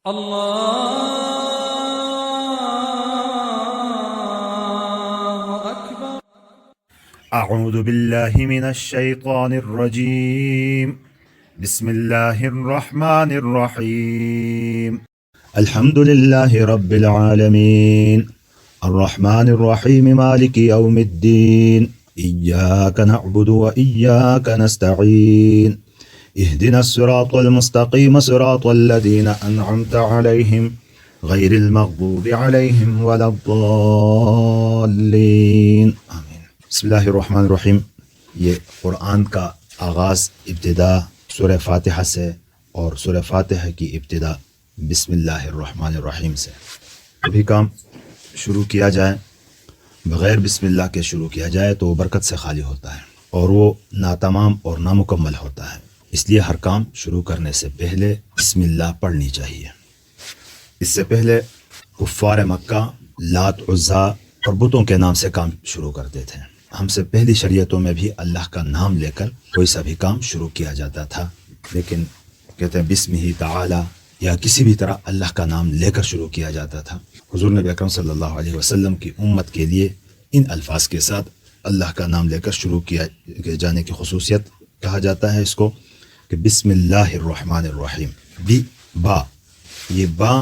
الله أكبر. أعوذ بالله من الشيطان الرجيم. بسم الله الرحمن الرحيم. الحمد لله رب العالمين الرحمن الرحيم مالك يوم الدين إياك نعبد وإياك نستعين اهدنا الصراط المستقيم صراط الذين أنعمت عليهم غير المغضوب عليهم ولا الضالين آمين. بسم اللہ الرحمن الرحیم. یہ قرآن کا آغاز ابتدا سورہ فاتحہ سے اور سورہ فاتحہ کی ابتدا بسم اللہ الرحمن الرحیم سے. ابھی کام شروع کیا جائے بغیر بسم اللہ کے شروع کیا جائے تو وہ برکت سے خالی ہوتا ہے اور وہ ناتمام اور نامکمل ہوتا ہے. اس لیے ہر کام شروع کرنے سے پہلے بسم اللہ پڑھنی چاہیے. اس سے پہلے کفار مکہ لات عزا اور بتوں کے نام سے کام شروع کرتے تھے. ہم سے پہلی شریعتوں میں بھی اللہ کا نام لے کر کوئی سا بھی کام شروع کیا جاتا تھا، لیکن کہتے ہیں بسمہ تعالی یا کسی بھی طرح اللہ کا نام لے کر شروع کیا جاتا تھا. حضور نبی اکرم صلی اللہ علیہ وسلم کی امت کے لیے ان الفاظ کے ساتھ اللہ کا نام لے کر شروع کیا جانے کی خصوصیت کہا جاتا ہے اس کو کہ بسم اللہ الرحمن الرحیم. با یہ با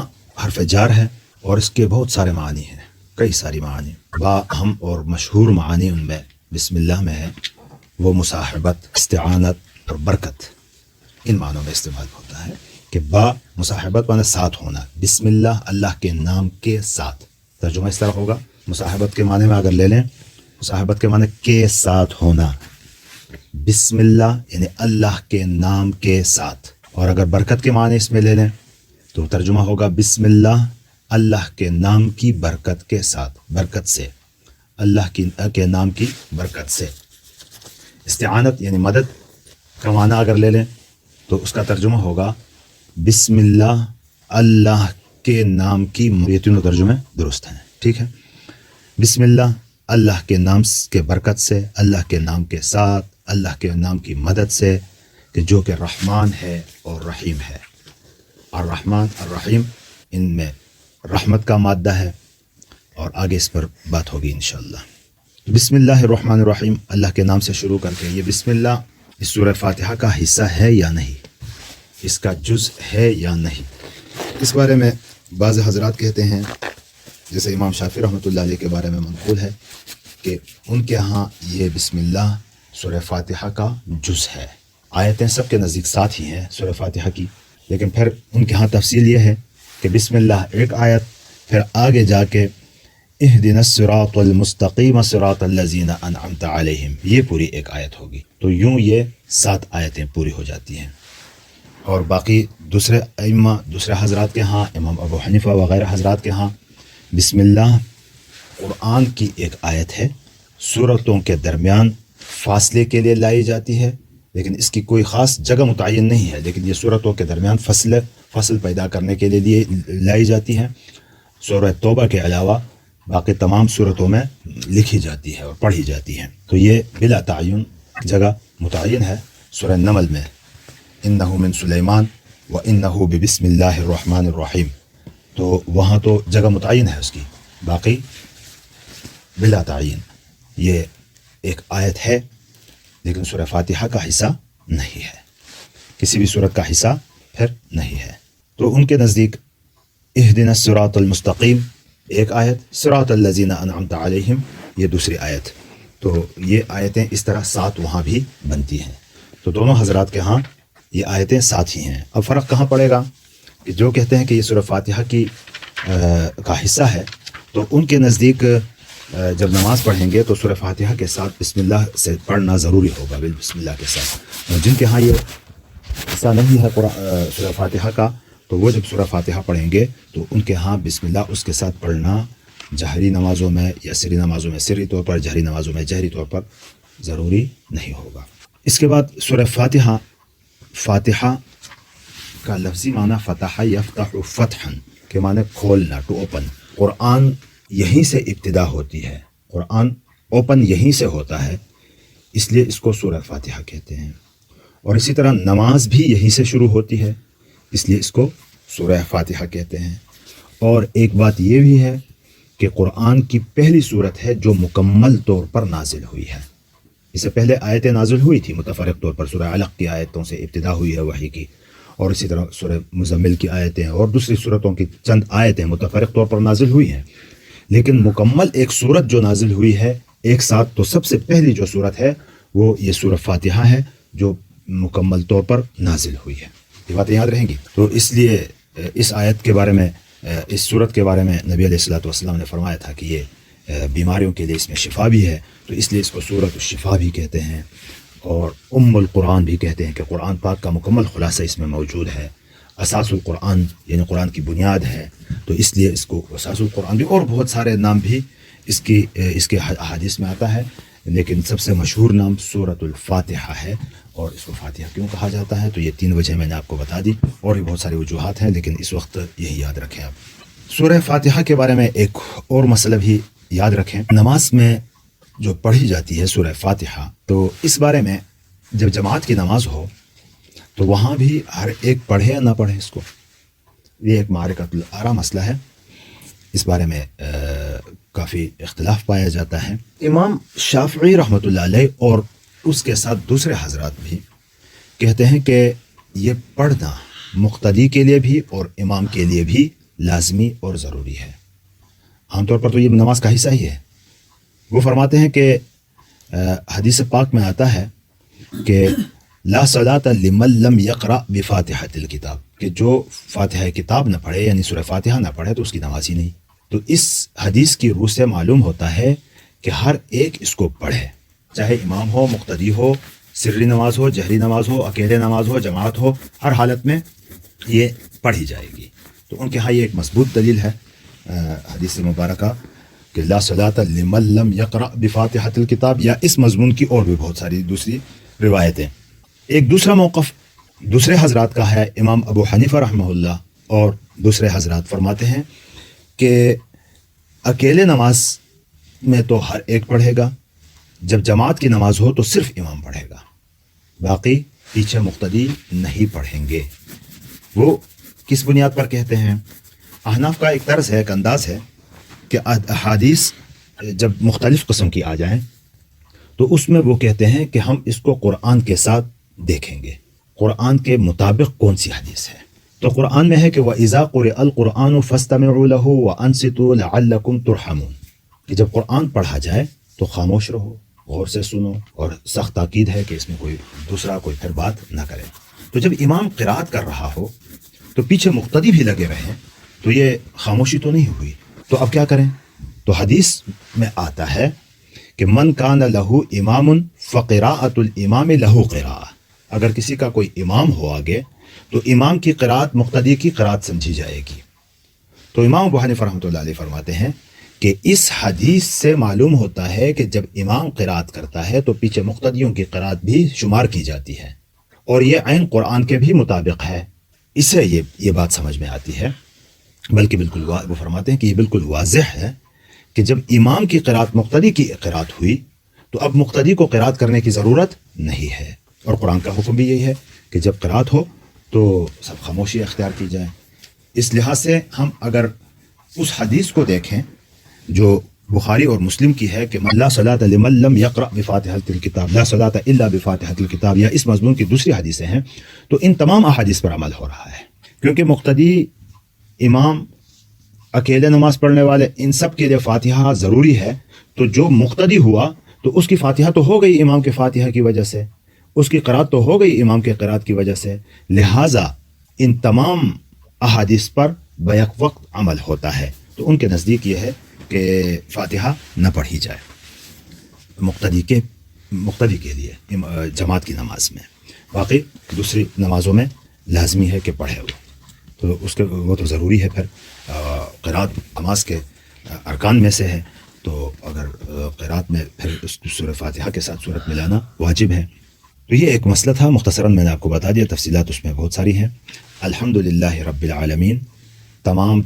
حرف جار ہے اور اس کے بہت سارے معنی ہیں، کئی ساری معانی. با اہم اور مشہور معانی ان میں بسم اللہ میں ہے وہ مصاحبت، استعانت اور برکت. ان معنوں میں استعمال ہوتا ہے کہ با مصاحبت معنی ساتھ ہونا، بسم اللہ اللہ کے نام کے ساتھ. ترجمہ اس طرح ہوگا، مصاحبت کے معنی میں اگر لے لیں، مصاحبت کے معنی کے ساتھ ہونا، بسم اللہ یعنی اللہ کے نام کے ساتھ. اور اگر برکت کے معنی اس میں لے لیں تو ترجمہ ہوگا بسم اللہ اللہ کے نام کی برکت کے ساتھ، برکت سے، اللہ کے نام کی برکت سے. استعانت یعنی مدد کا معنی اگر لے لیں تو اس کا ترجمہ ہوگا بسم اللہ اللہ کے نام کی. یہ تینوں ترجمے درست ہیں، ٹھیک ہے. بسم اللہ اللہ کے نام کے برکت سے، اللہ کے نام کے ساتھ، اللہ کے نام کی مدد سے، کہ جو کہ رحمان ہے اور رحیم ہے. الرحمن الرحیم ان میں رحمت کا مادہ ہے اور آگے اس پر بات ہوگی انشاءاللہ. بسم اللہ الرحمن الرحیم اللہ کے نام سے شروع کر کے یہ بسم اللہ اس سورہ فاتحہ کا حصہ ہے یا نہیں، اس کا جز ہے یا نہیں. اس بارے میں بعض حضرات کہتے ہیں، جیسے امام شافعی رحمۃ اللہ علیہ کے بارے میں منقول ہے کہ ان کے ہاں یہ بسم اللہ سورہ فاتحہ کا جز ہے. آیتیں سب کے نزدیک ساتھ ہی ہیں سورہ فاتحہ کی، لیکن پھر ان کے ہاں تفصیل یہ ہے کہ بسم اللہ ایک آیت، پھر آگے جا کے اہدنا الصراط المستقیم صراط الذین انعمت علیہم، یہ پوری ایک آیت ہوگی. تو یوں یہ 7 آیتیں پوری ہو جاتی ہیں. اور باقی دوسرے ائمہ، دوسرے حضرات کے ہاں، امام ابو حنیفہ وغیرہ حضرات کے ہاں بسم اللہ قرآن کی ایک آیت ہے، سورتوں کے درمیان فاصلے کے لیے لائی جاتی ہے، لیکن اس کی کوئی خاص جگہ متعین نہیں ہے، لیکن یہ سورتوں کے درمیان فصل پیدا کرنے کے لیے لائی جاتی ہے. سورہ توبہ کے علاوہ باقی تمام سورتوں میں لکھی جاتی ہے اور پڑھی جاتی ہے. تو یہ بلا تعین جگہ متعین ہے سورہ نمل میں، انہ من سلیمان و انہ بسم اللہ الرحمن الرحیم. تو وہاں تو جگہ متعین ہے اس کی، باقی بلا تعین. یہ ایک آیت ہے لیکن سورہ فاتحہ کا حصہ نہیں ہے، کسی بھی سورت کا حصہ پھر نہیں ہے. تو ان کے نزدیک اہدنا الصراط المستقیم ایک آیت، صراط الذین انعمت علیہم یہ دوسری آیت. تو یہ آیتیں اس طرح 7 وہاں بھی بنتی ہیں. تو دونوں حضرات کے ہاں یہ آیتیں 7 ہی ہیں. اب فرق کہاں پڑے گا کہ جو کہتے ہیں کہ یہ سورہ فاتحہ کا حصہ ہے، تو ان کے نزدیک جب نماز پڑھیں گے تو سورہ فاتحہ کے ساتھ بسم اللہ سے پڑھنا ضروری ہوگا، بسم اللہ کے ساتھ. اور جن کے ہاں یہ حصہ نہیں ہے سورہ فاتحہ کا، تو وہ جب سورہ فاتحہ پڑھیں گے تو ان کے ہاں بسم اللہ اس کے ساتھ پڑھنا جہری نمازوں میں یا سری نمازوں میں سری طور پر، جہری نمازوں میں جہری طور پر ضروری نہیں ہوگا. اس کے بعد سورہ فاتحہ کا لفظی معنی فتح یفتح فتحا کے معنی کھولنا، ٹو اوپن. قرآن یہیں سے ابتدا ہوتی ہے، قرآن اوپن یہیں سے ہوتا ہے، اس لیے اس کو سورہ فاتحہ کہتے ہیں. اور اسی طرح نماز بھی یہیں سے شروع ہوتی ہے، اس لیے اس کو سورہ فاتحہ کہتے ہیں. اور ایک بات یہ بھی ہے کہ قرآن کی پہلی صورت ہے جو مکمل طور پر نازل ہوئی ہے. اس سے پہلے آیتیں نازل ہوئی تھی متفرق طور پر. سورہ علق کی آیتوں سے ابتدا ہوئی ہے وحی کی، اور اسی طرح سورہ مزمل کی آیتیں اور دوسری صورتوں کی چند آیتیں متفرق طور پر نازل ہوئی ہیں. لیکن مکمل ایک صورت جو نازل ہوئی ہے ایک ساتھ، تو سب سے پہلی جو صورت ہے وہ یہ سورہ فاتحہ ہے جو مکمل طور پر نازل ہوئی ہے. یہ باتیں یاد رہیں گی. تو اس لیے اس آیت کے بارے میں، اس صورت کے بارے میں نبی علیہ الصلوۃ والسلام نے فرمایا تھا کہ یہ بیماریوں کے لیے اس میں شفا بھی ہے، تو اس لیے اس کو سورۃ الشفا بھی کہتے ہیں، اور القرآن بھی کہتے ہیں کہ قرآن پاک کا مکمل خلاصہ اس میں موجود ہے. اساس القرآن یعنی قرآن کی بنیاد ہے، تو اس لیے اس کو اساس القرآن بھی، اور بہت سارے نام بھی اس کے احادیث میں آتا ہے، لیکن سب سے مشہور نام سورۃ الفاتحہ ہے. اور اس کو فاتحہ کیوں کہا جاتا ہے؟ تو یہ 3 وجہ میں نے آپ کو بتا دی، اور بھی بہت ساری وجوہات ہیں، لیکن اس وقت یہی یاد رکھیں آپ. سورہ فاتحہ کے بارے میں ایک اور مسئلہ بھی یاد رکھیں. نماز میں جو پڑھی جاتی ہے سورہ فاتحہ، تو اس بارے میں جب جماعت کی نماز ہو تو وہاں بھی ہر ایک پڑھے یا نہ پڑھے اس کو، یہ ایک معرکۃ الآراء مسئلہ ہے. اس بارے میں کافی اختلاف پایا جاتا ہے. امام شافعی رحمۃ اللہ علیہ اور اس کے ساتھ دوسرے حضرات بھی کہتے ہیں کہ یہ پڑھنا مقتدی کے لیے بھی اور امام کے لیے بھی لازمی اور ضروری ہے. عام طور پر تو یہ نماز کا حصہ ہی ہے. وہ فرماتے ہیں کہ حدیث پاک میں آتا ہے کہ لا صلاۃ لمن لم یقرأ بفاتحۃ الکتاب، کہ جو فاتحہ کتاب نہ پڑھے یعنی سورہ فاتحہ نہ پڑھے تو اس کی نماز ہی نہیں. تو اس حدیث کی روح سے معلوم ہوتا ہے کہ ہر ایک اس کو پڑھے، چاہے امام ہو، مقتدی ہو، سری نماز ہو، جہری نماز ہو، اکیلے نماز ہو، جماعت ہو، ہر حالت میں یہ پڑھی جائے گی. تو ان کے ہاں یہ ایک مضبوط دلیل ہے حدیث مبارکہ کہ لا صلاۃ لمن لم یقرأ بفاتحۃ الکتاب، یا اس مضمون کی اور بھی بہت ساری دوسری روایتیں. ایک دوسرا موقف دوسرے حضرات کا ہے. امام ابو حنیفہ رحمہ اللہ اور دوسرے حضرات فرماتے ہیں کہ اکیلے نماز میں تو ہر ایک پڑھے گا، جب جماعت کی نماز ہو تو صرف امام پڑھے گا، باقی پیچھے مقتدی نہیں پڑھیں گے. وہ کس بنیاد پر کہتے ہیں؟ احناف کا ایک طرز ہے، ایک انداز ہے کہ احادیث جب مختلف قسم کی آ جائیں تو اس میں وہ کہتے ہیں کہ ہم اس کو قرآن کے ساتھ دیکھیں گے، قرآن کے مطابق کون سی حدیث ہے. تو قرآن میں ہے کہ وَإِذَا قُرِئَ الْقُرْآنُ فَاسْتَمِعُوا لَهُ وَأَنصِتُوا لَعَلَّكُمْ تُرْحَمُونَ، کہ جب قرآن پڑھا جائے تو خاموش رہو، غور سے سنو، اور سخت تاکید ہے کہ اس میں کوئی دوسرا کوئی پھر بات نہ کرے. تو جب امام قرات کر رہا ہو تو پیچھے مقتدی بھی لگے رہیں تو یہ خاموشی تو نہیں ہوئی. تو اب کیا کریں؟ تو حدیث میں آتا ہے کہ من کان لہو امام فقراءۃ الامام لہو قراءۃ، اگر کسی کا کوئی امام ہو آگے تو امام کی قرات مقتدی کی قرات سمجھی جائے گی. تو امام ابو حنیفہ رحمۃ اللہ علیہ فرماتے ہیں کہ اس حدیث سے معلوم ہوتا ہے کہ جب امام قرات کرتا ہے تو پیچھے مقتدیوں کی قرات بھی شمار کی جاتی ہے، اور یہ عین قرآن کے بھی مطابق ہے. اس سے یہ بات سمجھ میں آتی ہے، بلکہ بالکل وہ فرماتے ہیں کہ یہ بالکل واضح ہے کہ جب امام کی قرات مقتدی کی قرات ہوئی تو اب مقتدی کو قرات کرنے کی ضرورت نہیں ہے. اور قرآن کا حکم بھی یہی ہے کہ جب قرات ہو تو سب خاموشی اختیار کی جائے. اس لحاظ سے ہم اگر اس حدیث کو دیکھیں جو بخاری اور مسلم کی ہے کہ لا صلاۃ لمن لم یقرأ بفاتحۃ الکتاب، لا صلاۃ الا بفاتحۃ الکتاب، یا اس مضمون کی دوسری حدیثیں ہیں، تو ان تمام احادیث پر عمل ہو رہا ہے. کیونکہ مقتدی، امام، اکیلے نماز پڑھنے والے، ان سب کے لیے فاتحہ ضروری ہے. تو جو مقتدی ہوا تو اس کی فاتحہ تو ہو گئی امام کے فاتحہ کی وجہ سے، اس کی قرات تو ہو گئی امام کے قرات کی وجہ سے. لہٰذا ان تمام احادیث پر بیک وقت عمل ہوتا ہے. تو ان کے نزدیک یہ ہے کہ فاتحہ نہ پڑھی جائے مقتدی کے لیے جماعت کی نماز میں. باقی دوسری نمازوں میں لازمی ہے کہ پڑھے وہ، تو اس کے وہ تو ضروری ہے. پھر قرات نماز کے ارکان میں سے ہے، تو اگر قرات میں پھر اس سورہ فاتحہ کے ساتھ سورت ملانا واجب ہے. تو یہ ایک مسئلہ تھا، مختصراً میں نے آپ کو بتا دیا، تفصیلات اس میں بہت ساری ہیں. الحمدللہ رب العالمین. تمام